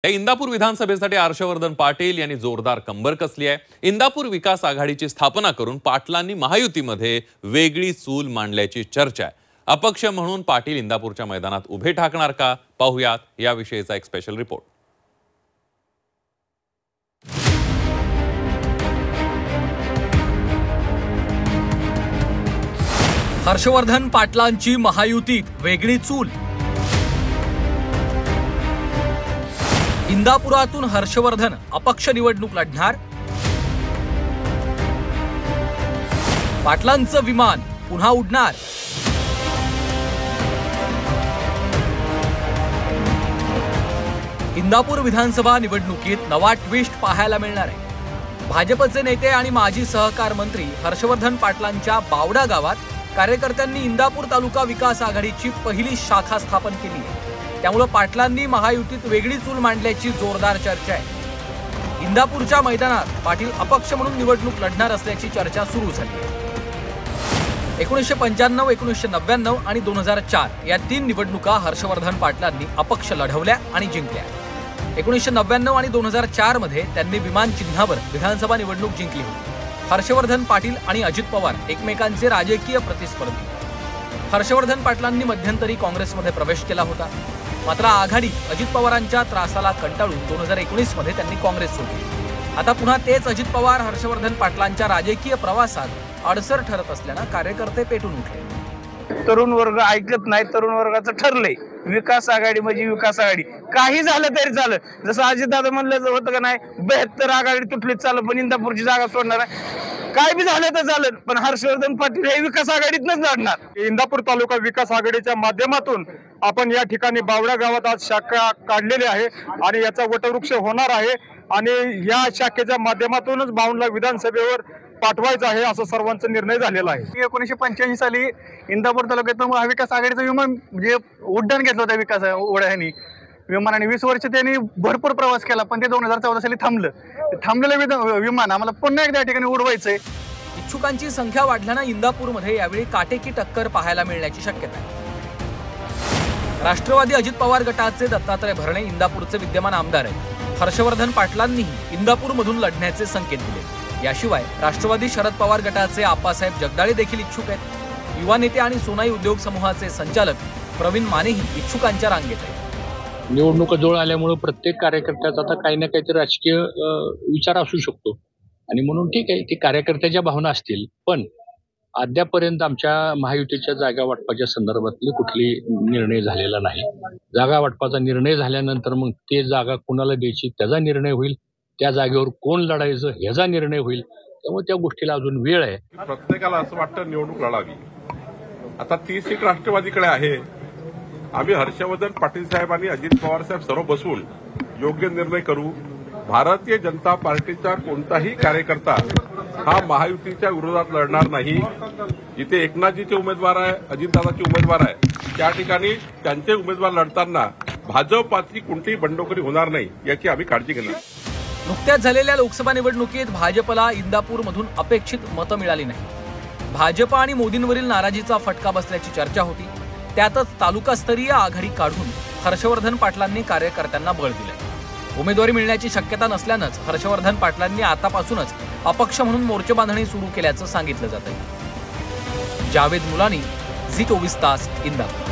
हे इंदापूर विधानसभेसाठी हर्षवर्धन पाटील यांनी जोरदार कंबर कसली आहे। इंदापूर विकास आघाडीची स्थापना करून पाटलांनी महायुतीमध्ये वेगळी चूल मांडल्याची चर्चा आहे। अपक्ष म्हणून पाटील इंदापूरच्या मैदानात उभे ठाकणार का, पाहूयात याविषयीचा एक स्पेशल रिपोर्ट। हर्षवर्धन पाटलांची महायुतीत वेगळी चूल। इंदापुरातून हर्षवर्धन अपक्ष निवडणूक लढणार। पाटलांचं विमान पुन्हा उडणार। इंदापूर विधानसभा निवडणुकीत नवा ट्विस्ट पाहायला मिळणार आहे। भाजपचे नेते आणि माजी सहकार मंत्री हर्षवर्धन पाटलांच्या बावडा गावात कार्यकर्त्यांनी इंदापूर तालुका विकास आघाडीची पहिली शाखा स्थापन केली आहे। त्यामुळे पाटलांनी महायुतीत वेगळी चूल मांडल्याची जोरदार चर्चा आहे। इंदापूरच्या मैदानात पाटील अपक्ष म्हणून निवडणूक लढणार असल्याची चर्चा सुरू झाली आहे। 1995, 1999 आणि 2004 या 3 निवडणुका हर्षवर्धन पाटलांनी अपक्ष लढवल्या आणि जिंकल्या। 1999 आणि 2004 मध्ये त्यांनी विमान चिन्हावर विधानसभा निवडणूक जिंकली होती। हर्षवर्धन पाटील आणि अजित पवार एकमेकांचे राजकीय प्रतिस्पर्धी। हर्षवर्धन पाटलांनी मध्यंतरी काँग्रेसमध्ये प्रवेश केला होता, मात्र आघाडी अजित पवारांच्या त्रासाला कंटाळून 2019 मध्ये त्यांनी काँग्रेस सोडली। आता पुन्हा तेच अजित पवार हर्षवर्धन पाटलांच्या राजकीय प्रवासात अडसर ठरत असल्यानं कार्यकर्ते पेटून उठले। तरुण वर्ग ऐकत नाही, तरुण वर्गाचं ठरलंय विकास आघाडी म्हणजे विकास आघाडी, काही झालं तरी झालं। जसं अजितदादा म्हणलं होतं का नाही, 72 आघाडी तुटलीच चाललं पण इंदापूरची जागा सोडणार आहे। काय बी झालं तर झालं, पण हर्षवर्धन पाटील हे विकास आघाडीतनच लढणार। इंदापूर तालुका विकास आघाडीच्या माध्यमातून आपण या ठिकाणी बावडा गावात आज शाखा काढलेली आहे आणि याचा वटवृक्ष होणार आहे आणि या शाखेच्या माध्यमातूनच बावडा विधानसभेवर पाठवायचं आहे असं सर्वांचा निर्णय झालेला आहे। 1985 साली इंदापूर तालुक्यात महाविकास आघाडीचं विमान म्हणजे उड्डाण घेतलं होतं विकास ओढ्याने विमानाने। 20 वर्ष त्यांनी भरपूर प्रवास केला, पण ते 2014 साली थांबलं। थांबलेलं विमान आम्हाला पुन्हा एकदा ठिकाणी उडवायचंय। इच्छुकांची संख्या वाढल्यानं इंदापूरमध्ये यावेळी काटेकी टक्कर पाहायला मिळण्याची शक्यता आहे। राष्ट्रवादी अजित पवार गटाचे दत्तात्रय भरणे इंदापूरचे विद्यमान आमदार आहेत। हर्षवर्धन पाटलांनीही इंदापूरमधून लढण्याचे संकेत दिले। याशिवाय राष्ट्रवादी शरद पवार गटाचे आप्पासाहेब जगदाळे देखील इच्छुक आहेत। युवा नेते आणि सोनाई उद्योग समूहाचे संचालक प्रवीण मानेही इच्छुकांच्या रांगेत आहेत। निवडणुका जवळ आल्यामुळे प्रत्येक कार्यकर्त्याचा आता काही ना काहीतरी राजकीय विचार असू शकतो आणि म्हणून ठीक आहे, ती कार्यकर्त्याच्या भावना असतील, पण अद्यापर्यंत आमच्या महायुतीच्या जागा वाटपाच्या संदर्भातली कुठली निर्णय झालेला नाही। जागा वाटपाचा निर्णय झाल्यानंतर मग ते जागा कोणाला द्यायची त्याचा निर्णय होईल, त्या जागेवर कोण लढायचं ह्याचा निर्णय होईल। त्यामुळे त्या गोष्टीला अजून वेळ आहे। प्रत्येकाला असं वाटतं निवडणूक लढावी। आता 30 सीट राष्ट्रवादीकडे आहे। आम्ही हर्षवर्धन पाटील साहेब आणि अजित पवार साहेब सर्व बसून योग्य निर्णय करू। भारतीय जनता पार्टीचा कोणताही कार्यकर्ता हा महायुतीच्या विरोधात लढणार नाही। जिथे एकनाथजीचे उमेदवार आहे, अजितदादाचे उमेदवार आहे, त्या ठिकाणी त्यांचे उमेदवार लढताना भाजपाची कोणतीही बंडखोरी होणार नाही याची आम्ही काळजी घेणार। नुकत्याच झालेल्या लोकसभा निवडणुकीत भाजपला इंदापूरमधून अपेक्षित मतं मिळाली नाही। भाजप आणि मोदींवरील नाराजीचा फटका बसल्याची चर्चा होती। त्यातच तालुकास्तरीय आघाडी काढून हर्षवर्धन पाटलांनी कार्यकर्त्यांना बळ दिले। उमेदवारी मिळण्याची शक्यता नसल्यानंच हर्षवर्धन पाटलांनी आतापासूनच अपक्ष म्हणून मोर्चेबांधणी सुरू केल्याचं सांगितलं जात आहे। जावेद मुलानी, झी 24 तास, इंदापूर।